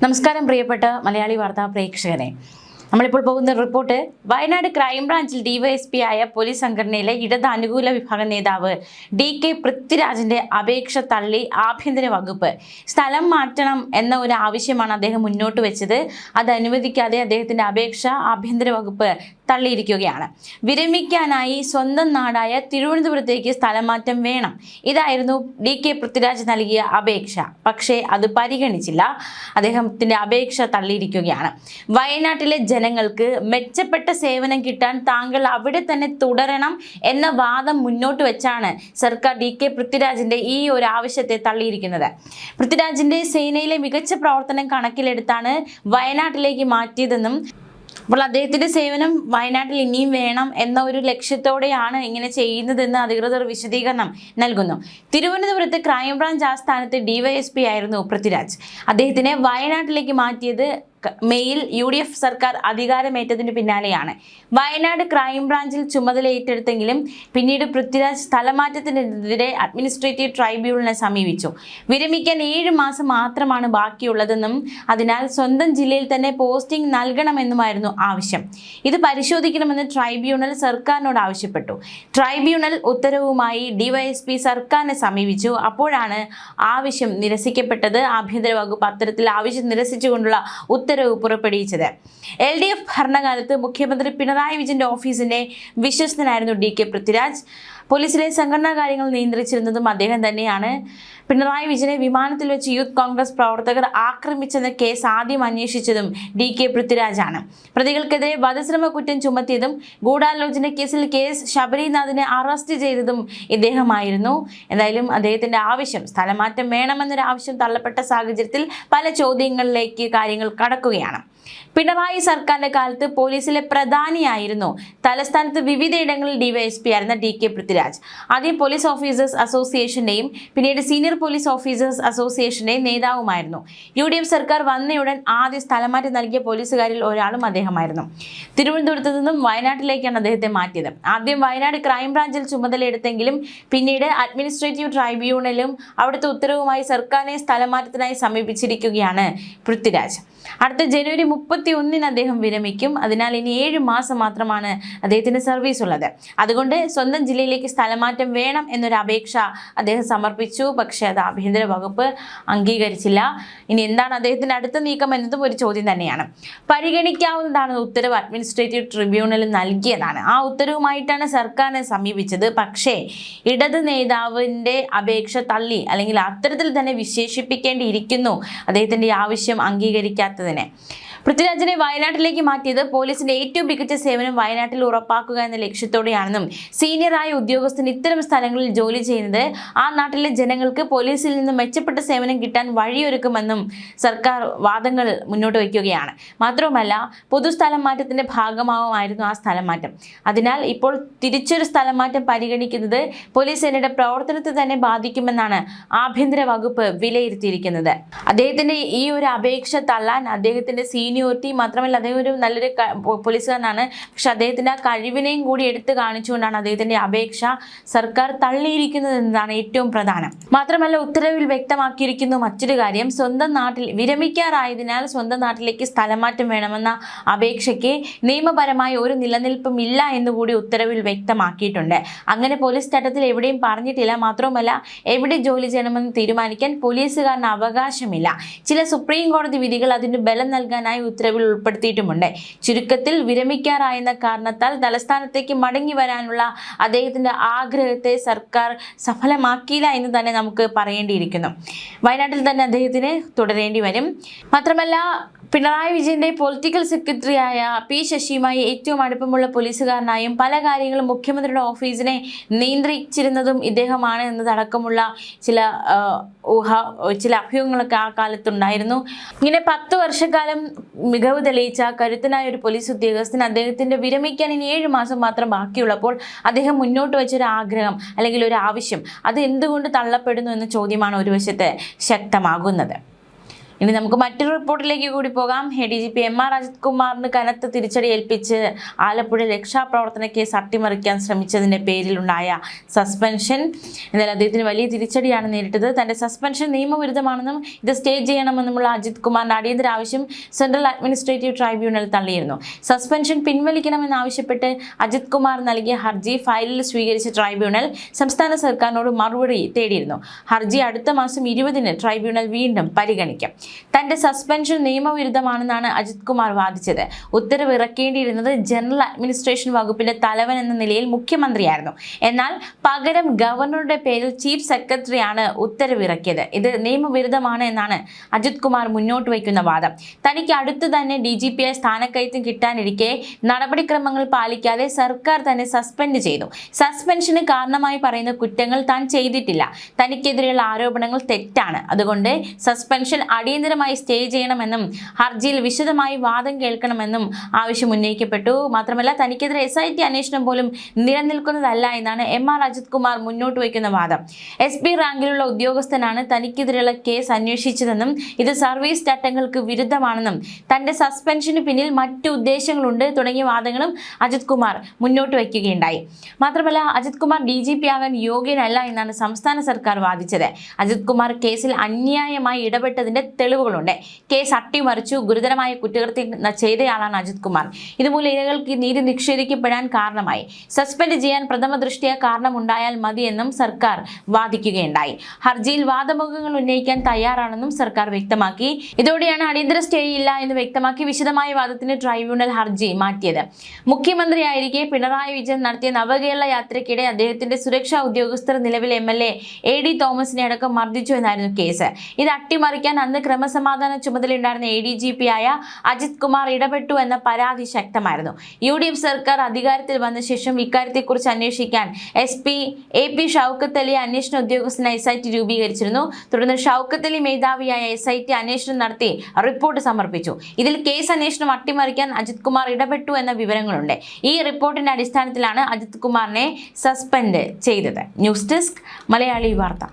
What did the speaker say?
നമസ്കാരം പ്രിയപ്പെട്ട മലയാളി വാർത്താ പ്രേക്ഷകരെ. നമ്മളിപ്പോൾ പോകുന്ന റിപ്പോർട്ട്, വയനാട് ക്രൈംബ്രാഞ്ചിൽ ഡിവൈഎസ്പി ആയ പോലീസ് സംഘടനയിലെ ഇടത് അനുകൂല വിഭാഗം നേതാവ് DK പൃഥ്വിരാജിന്റെ അപേക്ഷ തള്ളി ആഭ്യന്തര വകുപ്പ്. സ്ഥലം മാറ്റണം എന്ന ഒരു ആവശ്യമാണ് അദ്ദേഹം മുന്നോട്ട് വെച്ചത്. അത് അനുവദിക്കാതെ അദ്ദേഹത്തിന്റെ അപേക്ഷ ആഭ്യന്തര വകുപ്പ് തള്ളിയിരിക്കുകയാണ്. വിരമിക്കാനായി സ്വന്തം നാടായ തിരുവനന്തപുരത്തേക്ക് സ്ഥലം മാറ്റം വേണം. ഇതായിരുന്നു DK പൃഥ്വിരാജ് നൽകിയ അപേക്ഷ. പക്ഷേ അത് പരിഗണിച്ചില്ല. അദ്ദേഹത്തിന്റെ അപേക്ഷ തള്ളിയിരിക്കുകയാണ്. വയനാട്ടിലെ ജനങ്ങൾക്ക് മെച്ചപ്പെട്ട സേവനം കിട്ടാൻ താങ്കൾ അവിടെ തന്നെ തുടരണം എന്ന വാദം മുന്നോട്ട് വെച്ചാണ് സർക്കാർ DK പൃഥ്വിരാജിന്റെ ഈ ഒരു ആവശ്യത്തെ തള്ളിയിരിക്കുന്നത്. പൃഥ്വിരാജിന്റെ സേനയിലെ മികച്ച പ്രവർത്തനം കണക്കിലെടുത്താണ് വയനാട്ടിലേക്ക് മാറ്റിയതെന്നും അപ്പോൾ അദ്ദേഹത്തിന്റെ സേവനം വയനാട്ടിൽ ഇനിയും വേണം എന്ന ഒരു ലക്ഷ്യത്തോടെയാണ് ഇങ്ങനെ ചെയ്യുന്നതെന്ന് അധികൃതർ വിശദീകരണം നൽകുന്നു. തിരുവനന്തപുരത്ത് ക്രൈംബ്രാഞ്ച് ആസ്ഥാനത്ത് ഡിവൈഎസ്പി ആയിരുന്നു പൃഥ്വിരാജ്. അദ്ദേഹത്തിനെ വയനാട്ടിലേക്ക് മാറ്റിയത് മെയിൽ UDF സർക്കാർ അധികാരമേറ്റതിന് പിന്നാലെയാണ്. വയനാട് ക്രൈംബ്രാഞ്ചിൽ ചുമതല ഏറ്റെടുത്തെങ്കിലും പിന്നീട് പൃഥ്വിരാജ് സ്ഥലമാറ്റത്തിനെതിരെ അഡ്മിനിസ്ട്രേറ്റീവ് ട്രൈബ്യൂണലിനെ സമീപിച്ചു. വിരമിക്കാൻ 7 മാസം മാത്രമാണ് ബാക്കിയുള്ളതെന്നും അതിനാൽ സ്വന്തം ജില്ലയിൽ തന്നെ പോസ്റ്റിംഗ് നൽകണമെന്നുമായിരുന്നു ആവശ്യം. ഇത് പരിശോധിക്കണമെന്ന് ട്രൈബ്യൂണൽ സർക്കാരിനോട് ആവശ്യപ്പെട്ടു. ട്രൈബ്യൂണൽ ഉത്തരവുമായി ഡിവൈഎസ്പി സർക്കാരിനെ സമീപിച്ചു. അപ്പോഴാണ് ആവശ്യം നിരസിക്കപ്പെട്ടത്. ആഭ്യന്തര വകുപ്പ് അത്തരത്തിൽ ആവശ്യം നിരസിച്ചുകൊണ്ടുള്ള ഉത്തരവ് പുറപ്പെടുവിച്ചത്. LDF ഭരണകാലത്ത് മുഖ്യമന്ത്രി പിണറായി വിജയന്റെ ഓഫീസിന്റെ വിശ്വസ്തനായിരുന്നു DK പൃഥ്വിരാജ്. പോലീസിലെ സംഘടനാ കാര്യങ്ങൾ നിയന്ത്രിച്ചിരുന്നതും അദ്ദേഹം തന്നെയാണ്. പിണറായി വിജയനെ വിമാനത്തിൽ വെച്ച് യൂത്ത് കോൺഗ്രസ് പ്രവർത്തകർ ആക്രമിച്ചെന്ന കേസ് ആദ്യം അന്വേഷിച്ചതും DK പൃഥ്വിരാജാണ്. പ്രതികൾക്കെതിരെ വധശ്രമ കുറ്റം ചുമത്തിയതും ഗൂഢാലോചന കേസിൽ ശബരിനാഥിനെ അറസ്റ്റ് ചെയ്തതും ഇദ്ദേഹമായിരുന്നു. എന്തായാലും അദ്ദേഹത്തിന്റെ ആവശ്യം, സ്ഥലമാറ്റം വേണമെന്നൊരു ആവശ്യം തള്ളപ്പെട്ട സാഹചര്യത്തിൽ പല ചോദ്യങ്ങളിലേക്ക് കാര്യങ്ങൾ കടക്കുകയാണ്. പിണറായി സർക്കാരിന്റെ കാലത്ത് പോലീസിലെ പ്രധാനിയായിരുന്നു. തലസ്ഥാനത്ത് വിവിധയിടങ്ങളിൽ ഡിവൈഎസ്പി ആയിരുന്ന DK പൃഥ്വിരാജ് ആദ്യം പോലീസ് ഓഫീസേഴ്സ് അസോസിയേഷന്റെയും പിന്നീട് സീനിയർ പോലീസ് ഓഫീസേഴ്സ് അസോസിയേഷന്റെയും നേതാവുമായിരുന്നു. UDF സർക്കാർ വന്നയുടൻ ആദ്യം സ്ഥലമാറ്റം നൽകിയ പോലീസുകാരിൽ ഒരാളും അദ്ദേഹമായിരുന്നു. തിരുവനന്തപുരത്ത് നിന്നും വയനാട്ടിലേക്കാണ് അദ്ദേഹത്തെ മാറ്റിയത്. ആദ്യം വയനാട് ക്രൈംബ്രാഞ്ചിൽ ചുമതലയെടുത്തെങ്കിലും പിന്നീട് അഡ്മിനിസ്ട്രേറ്റീവ് ട്രൈബ്യൂണലും അവിടുത്തെ ഉത്തരവുമായി സർക്കാരിനെ സ്ഥലമാറ്റത്തിനായി സമീപിച്ചിരിക്കുകയാണ് പൃഥ്വിരാജ്. അടുത്ത ജനുവരി 31 അദ്ദേഹം വിരമിക്കും. അതിനാൽ ഇനി 7 മാസം മാത്രമാണ് അദ്ദേഹത്തിന് സർവീസ് ഉള്ളത്. അതുകൊണ്ട് സ്വന്തം ജില്ലയിലേക്ക് സ്ഥലമാറ്റം വേണം എന്നൊരു അപേക്ഷ അദ്ദേഹം സമർപ്പിച്ചു. പക്ഷേ അത് ആഭ്യന്തര വകുപ്പ് അംഗീകരിച്ചില്ല. ഇനി എന്താണ് അദ്ദേഹത്തിന്റെ അടുത്ത നീക്കം എന്നതും ഒരു ചോദ്യം തന്നെയാണ്. പരിഗണിക്കാവുന്നതാണ് ഉത്തരവ് അഡ്മിനിസ്ട്രേറ്റീവ് ട്രിബ്യൂണൽ നൽകിയതാണ്. ആ ഉത്തരവുമായിട്ടാണ് സർക്കാരിനെ സമീപിച്ചത്. പക്ഷേ ഇടത് നേതാവിന്റെ അപേക്ഷ തള്ളി, അല്ലെങ്കിൽ അത്തരത്തിൽ തന്നെ വിശേഷിപ്പിക്കേണ്ടിയിരിക്കുന്നു അദ്ദേഹത്തിന്റെ ആവശ്യം അംഗീകരിക്കാത്തതിനെ. പൃഥ്വിരാജിനെ വയനാട്ടിലേക്ക് മാറ്റിയത് പോലീസിന്റെ ഏറ്റവും മികച്ച സേവനം വയനാട്ടിൽ ഉറപ്പാക്കുക എന്ന ലക്ഷ്യത്തോടെയാണെന്നും സീനിയറായ ഉദ്യോഗസ്ഥൻ ഇത്തരം സ്ഥലങ്ങളിൽ ജോലി ചെയ്യുന്നത് ആ നാട്ടിലെ ജനങ്ങൾക്ക് പോലീസിൽ നിന്ന് മെച്ചപ്പെട്ട സേവനം കിട്ടാൻ വഴിയൊരുക്കുമെന്നും സർക്കാർ വാദങ്ങൾ മുന്നോട്ട് വയ്ക്കുകയാണ്. മാത്രവുമല്ല, പൊതുസ്ഥലം മാറ്റത്തിന്റെ ഭാഗമാവുമായിരുന്നു ആ സ്ഥലം മാറ്റം. അതിനാൽ ഇപ്പോൾ തിരിച്ചൊരു സ്ഥലം മാറ്റം പരിഗണിക്കുന്നത് പോലീസ് സേനയുടെ പ്രവർത്തനത്തെ തന്നെ ബാധിക്കുമെന്നാണ് ആഭ്യന്തര വകുപ്പ് വിലയിരുത്തിയിരിക്കുന്നത്. അദ്ദേഹത്തിന്റെ ഈ ഒരു അപേക്ഷ തള്ളാൻ അദ്ദേഹത്തിന്റെ സീനിയോറിറ്റി മാത്രമല്ല, അദ്ദേഹം ഒരു നല്ലൊരു പോലീസുകാരനാണ്. പക്ഷെ അദ്ദേഹത്തിന്റെ ആ കഴിവിനെയും കൂടി എടുത്തു കാണിച്ചുകൊണ്ടാണ് അദ്ദേഹത്തിന്റെ അപേക്ഷ സർക്കാർ തള്ളിയിരിക്കുന്നത് എന്നതാണ് ഏറ്റവും പ്രധാനം. മാത്രമല്ല, ഉത്തരവിൽ വ്യക്തമാക്കിയിരിക്കുന്നു മറ്റൊരു കാര്യം. സ്വന്തം നാട്ടിൽ വിരമിക്കാറായതിനാൽ സ്വന്തം നാട്ടിലേക്ക് സ്ഥലമാറ്റം വേണമെന്ന അപേക്ഷയ്ക്ക് നിയമപരമായ ഒരു നിലനിൽപ്പും ഇല്ല എന്നുകൂടി ഉത്തരവിൽ വ്യക്തമാക്കിയിട്ടുണ്ട്. അങ്ങനെ പോലീസ് ചട്ടത്തിൽ എവിടെയും പറഞ്ഞിട്ടില്ല. മാത്രവുമല്ല, എവിടെ ജോലി ചെയ്യണമെന്ന് തീരുമാനിക്കാൻ പോലീസുകാരന് അവകാശമില്ല. ചില സുപ്രീം കോടതി വിധികൾ അതിന് ബലം നൽകാനായി ഉത്തരവിൽ ഉൾപ്പെടുത്തിയിട്ടുമുണ്ട്. ചുരുക്കത്തിൽ, വിരമിക്കാറായെന്ന കാരണത്താൽ തലസ്ഥാനത്തേക്ക് മടങ്ങി വരാനുള്ള അദ്ദേഹത്തിന്റെ ആഗ്രഹത്തെ സർക്കാർ സഫലമാക്കിയില്ല എന്ന് തന്നെ നമുക്ക് പറയേണ്ടിയിരിക്കുന്നു. വയനാട്ടിൽ തന്നെ അദ്ദേഹത്തിന് തുടരേണ്ടി വരും. മാത്രമല്ല, പിണറായി വിജയന്റെ പൊളിറ്റിക്കൽ സെക്രട്ടറിയായ P ശശിയുമായി ഏറ്റവും അടുപ്പമുള്ള പോലീസുകാരനായും പല കാര്യങ്ങളും മുഖ്യമന്ത്രിയുടെ ഓഫീസിനെ നിയന്ത്രിച്ചിരുന്നതും ഇദ്ദേഹമാണ് എന്നതടക്കമുള്ള ചില അഭ്യൂഹങ്ങളൊക്കെ ആ കാലത്തുണ്ടായിരുന്നു. ഇങ്ങനെ 10 വർഷക്കാലം മികവ് തെളിയിച്ച കരുത്തനായ ഒരു പോലീസ് ഉദ്യോഗസ്ഥൻ അദ്ദേഹത്തിന്റെ വിരമിക്കാൻ ഇനി 7 മാസം മാത്രം ബാക്കിയുള്ളപ്പോൾ അദ്ദേഹം മുന്നോട്ട് വെച്ചൊരു ആഗ്രഹം അല്ലെങ്കിൽ ഒരു ആവശ്യം അത് എന്തുകൊണ്ട് തള്ളപ്പെടുന്നു എന്ന ചോദ്യമാണ് ഒരു വശത്ത് ശക്തമാകുന്നത്. ഇനി നമുക്ക് മറ്റൊരു റിപ്പോർട്ടിലേക്ക് കൂടി പോകാം. ADGP MR അജിത് കുമാറിന് കനത്ത തിരിച്ചടി ഏൽപ്പിച്ച് ആലപ്പുഴ രക്ഷാപ്രവർത്തന കേസ് അട്ടിമറിക്കാൻ ശ്രമിച്ചതിന്റെ പേരിലുണ്ടായ സസ്പെൻഷൻ. എന്നാൽ അദ്ദേഹത്തിന് വലിയ തിരിച്ചടിയാണ് നേരിട്ടത്. തന്റെ സസ്പെൻഷൻ നിയമവിരുദ്ധമാണെന്നും ഇത് സ്റ്റേ ചെയ്യണമെന്നുമുള്ള അജിത് കുമാറിന്റെ അടിയന്തര ആവശ്യം സെൻട്രൽ അഡ്മിനിസ്ട്രേറ്റീവ് ട്രൈബ്യൂണൽ തള്ളിയിരുന്നു. സസ്പെൻഷൻ പിൻവലിക്കണമെന്നാവശ്യപ്പെട്ട് അജിത് കുമാർ നൽകിയ ഹർജി ഫയലിൽ സ്വീകരിച്ച ട്രൈബ്യൂണൽ സംസ്ഥാന സർക്കാരിനോട് മറുപടി തേടിയിരുന്നു. ഹർജി അടുത്ത മാസം 20-ന് ട്രൈബ്യൂണൽ വീണ്ടും പരിഗണിക്കും. തന്റെ സസ്പെൻഷൻ നിയമവിരുദ്ധമാണെന്നാണ് അജിത് കുമാർ വാദിച്ചത്. ഉത്തരവ് ഇറക്കേണ്ടിയിരുന്നത് ജനറൽ അഡ്മിനിസ്ട്രേഷൻ വകുപ്പിന്റെ തലവൻ എന്ന നിലയിൽ മുഖ്യമന്ത്രിയായിരുന്നു. എന്നാൽ പകരം ഗവർണറുടെ പേരിൽ ചീഫ് സെക്രട്ടറിയാണ് ഉത്തരവ് ഇറക്കിയത്. ഇത് നിയമവിരുദ്ധമാണ് എന്നാണ് അജിത് കുമാർ മുന്നോട്ട് വയ്ക്കുന്ന വാദം. തനിക്ക് അടുത്ത് തന്നെ DGP-ആയി സ്ഥാനക്കയറ്റം കിട്ടാനിരിക്കെ നടപടിക്രമങ്ങൾ പാലിക്കാതെ സർക്കാർ തന്നെ സസ്പെൻഡ് ചെയ്തു. സസ്പെൻഷന് കാരണമായി പറയുന്ന കുറ്റങ്ങൾ താൻ ചെയ്തിട്ടില്ല. തനിക്കെതിരെയുള്ള ആരോപണങ്ങൾ തെറ്റാണ്. അതുകൊണ്ട് സസ്പെൻഷൻ അടിയന്തരമായി സ്റ്റേ ചെയ്യണമെന്നും ഹർജിയിൽ വിശദമായി വാദം കേൾക്കണമെന്നും ആവശ്യം ഉന്നയിക്കപ്പെട്ടു. മാത്രമല്ല തനിക്കെതിരെ SIT അന്വേഷണം പോലും നിലനിൽക്കുന്നതല്ല എന്നാണ് MR അജിത് കുമാർ മുന്നോട്ട് വയ്ക്കുന്ന വാദം. SP റാങ്കിലുള്ള ഉദ്യോഗസ്ഥനാണ് തനിക്കെതിരെയുള്ള കേസ് അന്വേഷിച്ചതെന്നും ഇത് സർവീസ് ചട്ടങ്ങൾക്ക് വിരുദ്ധമാണെന്നും തന്റെ സസ്പെൻഷന് പിന്നിൽ മറ്റു ഉദ്ദേശങ്ങളുണ്ട് തുടങ്ങിയ വാദങ്ങളും അജിത് കുമാർ മുന്നോട്ട് വയ്ക്കുകയുണ്ടായി. മാത്രമല്ല അജിത് കുമാർ DGP ആകാൻ യോഗ്യനല്ല എന്നാണ് സംസ്ഥാന സർക്കാർ വാദിച്ചത്. അജിത് കുമാർ കേസിൽ അന്യായമായി ഇടപെട്ടതിന്റെ തെളിവുകളുണ്ട്. കേസ് അട്ടിമറിച്ചു, ഗുരുതരമായ കുറ്റകൃത്യം ചെയ്തയാളാണ് അജിത് കുമാർ. ഇതുമൂലം ഇരകൾക്ക് നീതി നിഷേധിക്കപ്പെടാൻ കാരണമായി. സസ്പെൻഡ് ചെയ്യാൻ പ്രഥമ ദൃഷ്ടിയ കാരണമുണ്ടായാൽ മതിയെന്നും സർക്കാർ വാദിക്കുകയുണ്ടായി. ഹർജിയിൽ വാദമുഖങ്ങൾ ഉന്നയിക്കാൻ തയ്യാറാണെന്നും സർക്കാർ വ്യക്തമാക്കി. ഇതോടെയാണ് അടിയന്തര സ്റ്റേ ഇല്ല എന്ന് വ്യക്തമാക്കി വിശദമായ വാദത്തിന് ട്രൈബ്യൂണൽ ഹർജി മാറ്റിയത്. മുഖ്യമന്ത്രിയായിരിക്കെ പിണറായി വിജയൻ നടത്തിയ നവകേരള യാത്രയ്ക്കിടെ അദ്ദേഹത്തിന്റെ സുരക്ഷാ ഉദ്യോഗസ്ഥർ നിലവിലെ MLA AD തോമസിനെ അടക്കം മർദ്ദിച്ചു എന്നായിരുന്നു കേസ്. ഇത് അട്ടിമറിക്കാൻ അന്ന് ക്രമസമാധാന ചുമതലയുണ്ടായിരുന്ന ADGP-ആയ അജിത് കുമാർ ഇടപെട്ടു എന്ന പരാതി ശക്തമായിരുന്നു. UDF സർക്കാർ അധികാരത്തിൽ വന്ന ശേഷം ഇക്കാര്യത്തെക്കുറിച്ച് അന്വേഷിക്കാൻ SP AP ഷൗക്കത്ത് അലി അന്വേഷണ ഉദ്യോഗസ്ഥനായി SIT രൂപീകരിച്ചിരുന്നു. തുടർന്ന് ഷൗക്കത്ത് അലി മേധാവിയായ SIT അന്വേഷണം നടത്തി റിപ്പോർട്ട് സമർപ്പിച്ചു. ഇതിൽ കേസ് അന്വേഷണം അട്ടിമറിക്കാൻ അജിത് കുമാർ ഇടപെട്ടു എന്ന വിവരങ്ങളുണ്ട്. ഈ റിപ്പോർട്ടിന്റെ അടിസ്ഥാനത്തിലാണ് അജിത് കുമാറിനെ സസ്പെൻഡ് ചെയ്തത്. ന്യൂസ് ഡെസ്ക് മലയാളി വാർത്ത.